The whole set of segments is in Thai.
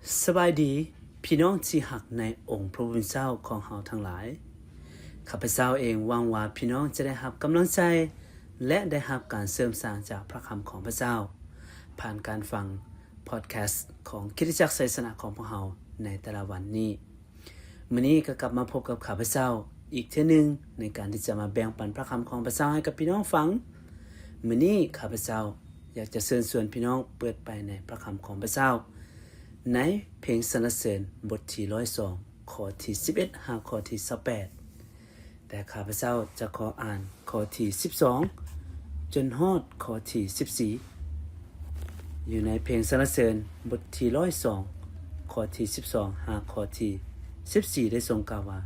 สบายดีพี่น้องที่หักในองค์พระผู้เป็นเจ้าของเฮาทั้งหลายข้าพเจ้าเองหวังว่าพี่น้องจะได้รับกำลังใจและได้รับการเสริมสร้างจากพระคำของพระเจ้าผ่านการฟังพอดแคสต์ของคริสตจักรไสยสนะของพวกเฮาในแต่ละวันนี้มื้อนี้ก็กลับมาพบกับข้าพเจ้าอีกเทื่อนึงในการที่จะมาแบ่งปันพระคำของพระเจ้าให้กับพี่น้องฟังมื้อนี้ข้าพเจ้าอยากจะเชิญชวนพี่น้องเปิดไปในพระคำของพระเจ้าในเพลงสรรเสริญบทที่102ข้อที่11หาข้อที่18แต่ข้าพเจ้าจะขออ่านข้อที่12จนฮอดข้อที่14อยู่ในเพลงสรรเสริญบทที่102ข้อที่12หาข้อที่14ได้ทรงกล่าวว่า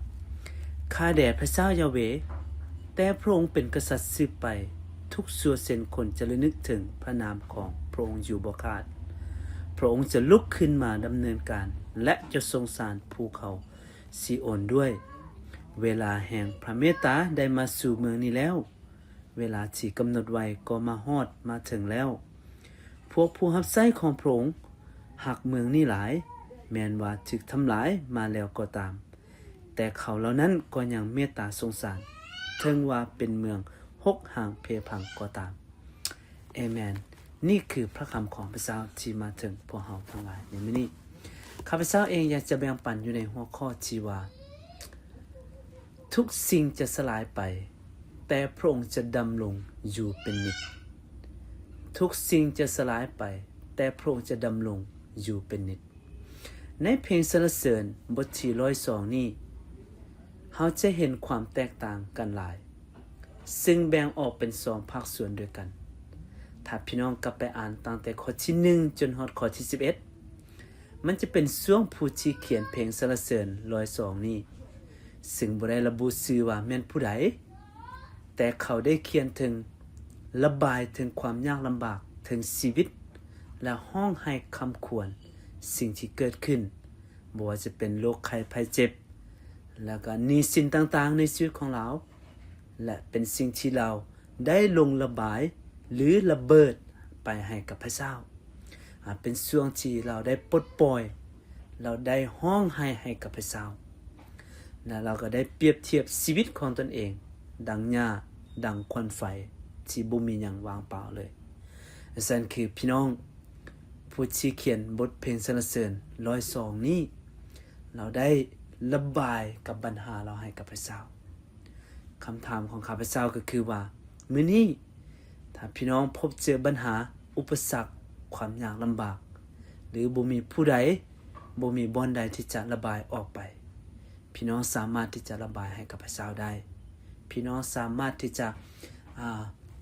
ข้าแด่พระเจ้ายาเวห์แต่พระองค์เป็นกษัตริย์สืบไปทุกชั่วเส้นคนจะระลึกถึงพระนามของพระองค์อยู่บ่ขาดพระองค์จะลุกขึ้นมาดำเนินการและจะทรงสารภูเขาซีโอนด้วยเวลาแห่งพระเมตตาได้มาสู่เมืองนี้แล้วเวลาที่กำหนดไว้ก็มาฮอดมาถึงแล้วพวกผู้รับใช้ของพระองค์หักเมืองนี้หลายแม้นว่าถูกทำลายมาแล้วก็ตามแต่เขาเหล่านั้นก็ยังเมตตาสงสารถึงว่าเป็นเมืองหกห่างเพพังก็ตามเอเมนนี่คือพระคำของพระเจ้าที่มาถึงพวกเราทั้งหลายในมื้อนี้ข้าพเจ้าเองอยากจะแบ่งปันอยู่ในหัวข้อที่ว่าทุกสิ่งจะสลายไปแต่พระองค์จะดำรงอยู่เป็นนิจทุกสิ่งจะสลายไปแต่พระองค์จะดำรงอยู่เป็นนิจในเพลงสรรเสริญบทที่102นี้เราจะเห็นความแตกต่างกันหลายซึ่งแบ่งออกเป็น2ภาคส่วนด้วยกันถ้าพี่น้องกลับไปอ่านตั้งแต่ข้อที่1จนฮอดข้อที่11มันจะเป็นช่วงผู้ที่เขียนเพลงสรรเสริญ102นี้ซึ่งบ่ได้ระบุชื่อว่าแม่นผู้ใดแต่เขาได้เขียนถึงระบายถึงความยากลำบากถึงชีวิตและห้องให้คำควรสิ่งที่เกิดขึ้นบ่ว่าจะเป็นโรคภัยภัยเจ็บแล้วก็หนี้สินต่างๆในชีวิตของเราและเป็นสิ่งที่เราได้ลงระบายหรือระเบิดไปให้กับพระเจ้าเป็นช่วงที่เราได้ปลดปล่อยเราได้ห้องให้กับพระเจ้าและเราก็ได้เปรียบเทียบชีวิตของตนเองดังหญ้าดังควันไฟที่บ่มีหยังวางเปล่าเลยนั่นคือพี่น้องผู้ที่เขียนบทเพลงสรรเสริญ102นี้เราได้ระบายกับปัญหาเราให้กับพระเจ้าคำถามของข้าพเจ้าก็คือว่ามื้อนี้ถ้าพี่น้องพบเจอปัญหาอุปสรรคความยากลำบากหรือบ่มีผู้ใดบ่มีบ่อนใดที่จะระบายออกไปพี่น้องสามารถที่จะระบายให้กับพระเจ้าได้พี่น้องสามารถที่จะ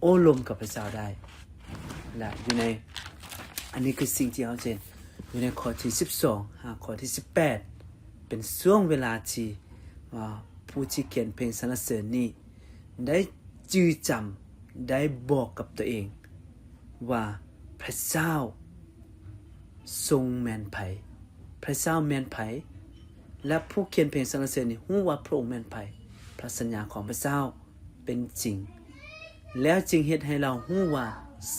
โอ้ลมกับพระเจ้าได้และอยู่ในอันนี้คือสิ่งที่เราเห็นอยู่ในข้อที่12ข้อที่18เป็นช่วงเวลาที่ผู้ที่เขียนเพลงสรรเสริญนี้ได้จื้อจำได้บอกกับตัวเองว่าพระเจ้าทรงแม่นไผพระเจ้าแม่นไผและผู้เขียนเพลงสรรเสริญนี้รู้ว่าพระองค์แม่นไผพระสัญญาของพระเจ้าเป็นจริงแล้วจึงเฮ็ดให้เรารู้ว่า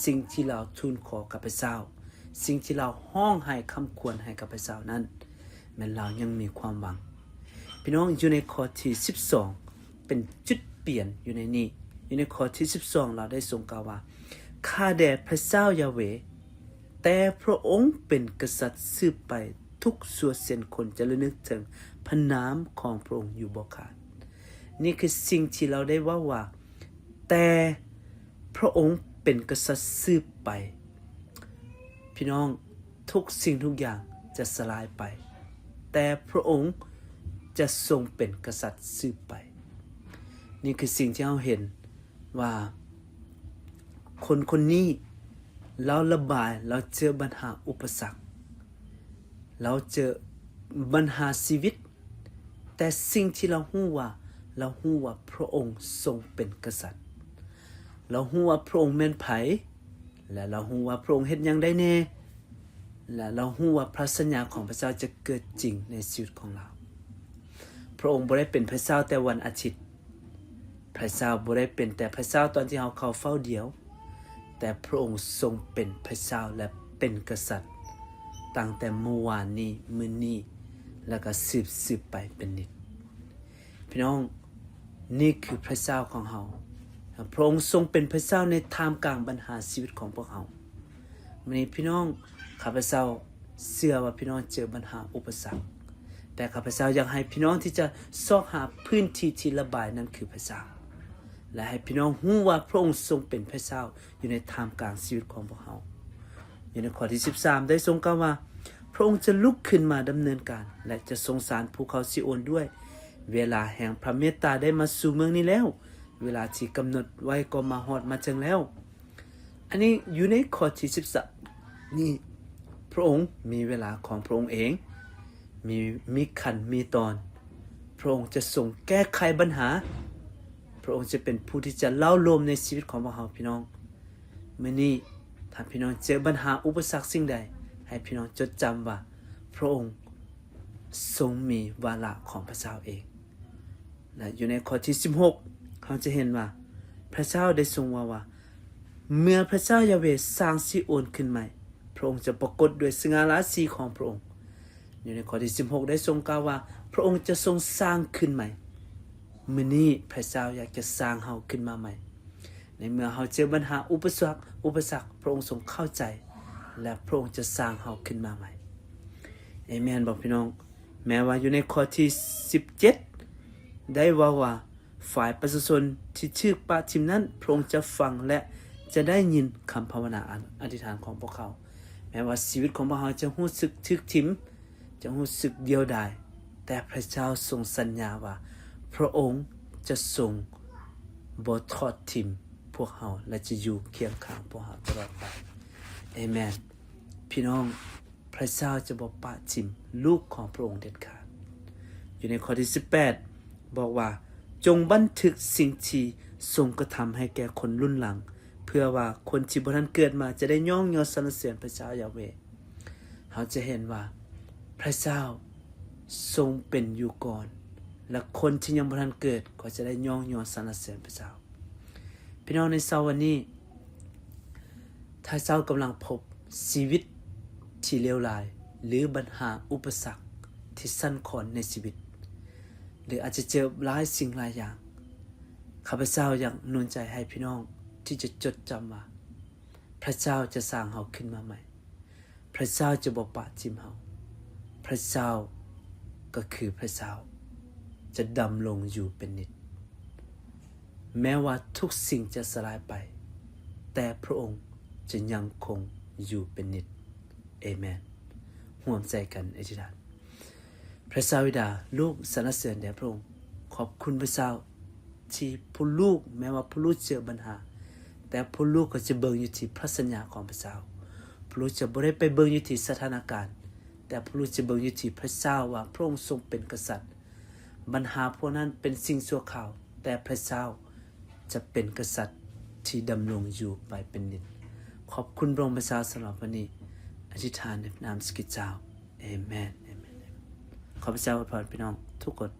สิ่งที่เราทูลขอกับพระเจ้าสิ่งที่เราห้องให้คำควรให้กับพระเจ้านั้นแม้เรายังมีความหวังพี่น้องอยู่ในข้อที่12เป็นจุดเปลี่ยนอยู่ในนี้อยู่ในข้อที่12เราได้ทรงกล่าวว่าข้าแด่พระเจ้ายาเวห์แต่พระองค์เป็นกษัตริย์สืบไปทุกชั่วเส้นคนจะระลึกถึงพระนามของพระองค์อยู่บ่ขาดนี่คือสิ่งที่เราได้ว่าแต่พระองค์เป็นกษัตริย์สืบไปพี่น้องทุกสิ่งทุกอย่างจะสลายไปแต่พระองค์จะทรงเป็นกษัตริย์สืบไปนี่คือสิ่งที่เราเห็นว่าคนคนนี้เราระบายเราเจอปัญหาอุปสรรคเราเจอปัญหาชีวิตแต่สิ่งที่เรารู้ว่าพระองค์ทรงเป็นกษัตริย์เรารู้ว่าพระองค์แม่นไผและเรารู้ว่าพระองค์เฮ็ดหยังได้แน่และเรารู้ว่าพระสัญญาของพระเจ้าจะเกิดจริงในชีวิตของเราพระองค์บ่ได้เป็นพระเจ้าแต่วันอาทิตย์พระเจ้าบ่ได้เป็นแต่พระเจ้าตอนที่เราเข้าเฝ้าเดียวแต่พระองค์ทรงเป็นพระเจ้าและเป็นกษัตริย์ ตั้งแต่เมื่อวานนี้มื้อนี้แล้วก็สืบไปเป็นนิดพี่น้องนี่คือพระเจ้าของเฮาพระองค์ทรงเป็นพระเจ้าในท่ามกลางปัญหาชีวิตของพวกเฮามื้อนี้พี่น้องข้าพเจ้าเชื่อว่าพี่น้องเจอปัญหาอุปสรรคแต่ข้าพเจ้าอยากให้พี่น้องที่จะซอกหาพื้นที่ที่ระบายนั้นคือพระเจ้าและให้พี่น้องรู้ว่าพระองค์ทรงเป็นพระเจ้าอยู่ในท่ามกลางชีวิตของพวกเฮาอยู่ในข้อที่13ได้ทรงกล่าวว่าพระองค์จะลุกขึ้นมาดำเนินการและจะทรงสารภูเขาซิโอนด้วยเวลาแห่งพระเมตตาได้มาสู่เมืองนี้แล้วเวลาที่กำหนดไว้ก็มาฮอดมาถึงแล้วอันนี้อยู่ในข้อที่13นี่พระองค์มีเวลาของพระองค์เองมีขั้นมีตอนพระองค์จะทรงแก้ไขปัญหาพระองค์จะเป็นผู้ที่จะเล่าโลมในชีวิตของพวกเราพี่น้องมื้อนี้ถ้าพี่น้องเจอปัญหาอุปสรรคสิ่งใดให้พี่น้องจดจำว่าพระองค์ทรงมีวาระของพระเจ้าเองและอยู่ในข้อที่16เขาจะเห็นว่าพระเจ้าได้ทรงว่าเมื่อพระเจ้ายาเวห์สร้างซิโอนขึ้นใหม่พระองค์จะปรากฏด้วยสง่าราศีของพระองค์อยู่ในข้อที่16ได้ทรงกล่าวว่าพระองค์จะทรงสร้างขึ้นใหม่มื้อนี้พระเจ้าอยากจะสร้างเฮาขึ้นมาใหม่ในเมื่อเฮาเจอปัญหาอุปสรรคพระองค์ทรงเข้าใจและพระองค์จะสร้างเฮาขึ้นมาใหม่เอเมนบอกพี่น้องแม้ว่าอยู่ในข้อที่17ได้ว่าฝ่ายประชาชนที่ชื่อปาทิมนั้นพระองค์จะฟังและจะได้ยินคำภาวนาอธิษฐานของพวกเขาแม้ว่าชีวิตของพวกเขาจะรู้สึกทึกทิมจะรู้สึกเดียวดายแต่พระเจ้าทรงสัญญาว่าพระองค์จะทรงบ่ทอดทิมพวกเขาและจะอยู่เคียงข้างพวกเขาตลอดไปเอเมนพี่น้องพระเจ้าจะบ่ปะทิมลูกของพระองค์เด็ดขาดอยู่ในข้อที่18บอกว่าจงบันทึกสิ่งที่ทรงกระทำให้แก่คนรุ่นหลังเพื่อว่าคนที่บ่ทันเกิดมาจะได้ย่องยอสรรเสริญพระเจ้ายาเวห์เขาจะเห็นว่าพระเจ้าทรงเป็นอยู่ก่อนและคนที่ยังบ่ทันเกิดก็จะได้ย่องยอสรรเสริญพระเจ้าพี่น้องในเช้าวันนี้ถ้าเจ้ากำลังพบชีวิตที่เลวร้ายหรือปัญหาอุปสรรคที่สั่นคลอนในชีวิตหรืออาจจะเจอหลายสิ่งหลายอย่างข้าพเจ้าอยากหนุนใจให้พี่น้องที่จะจดจำว่าพระเจ้าจะสร้างเฮาขึ้นมาใหม่พระเจ้าจะบ่ปะทิมเฮาพระเจ้าก็คือพระเจ้าจะดำรงอยู่เป็นนิจแม้ว่าทุกสิ่งจะสลายไปแต่พระองค์จะยังคงอยู่เป็นนิจเอเมนร่วมใจกันอธิษฐานพระเจ้าบิดาลูกสรรเสริญแด่พระองค์ขอบคุณพระเจ้าที่ผู้ลูกแม้ว่าผู้ลูกเจอปัญหาแต่ผู้ลูกก็จะเบิ่งอยู่ที่พระสัญญาของพระเจ้าผู้ลูกจะบ่ได้ไปเบิ่งอยู่ที่สถานการณ์แต่ผู้ลูกจะเบิ่งอยู่ที่พระเจ้าว่าพระองค์ทรงเป็นกษัตริย์ปัญหาพวกนั้นเป็นสิ่งชั่วคราวแต่พระเจ้าจะเป็นกษัตริย์ที่ดำรงอยู่ไปเป็นนิจขอบคุณพระองค์พระเจ้าสำหรับวันนี้อธิษฐานในนามสกิจเจ้าเอเมนขอพระเจ้าอวยพรพี่น้องทุกคน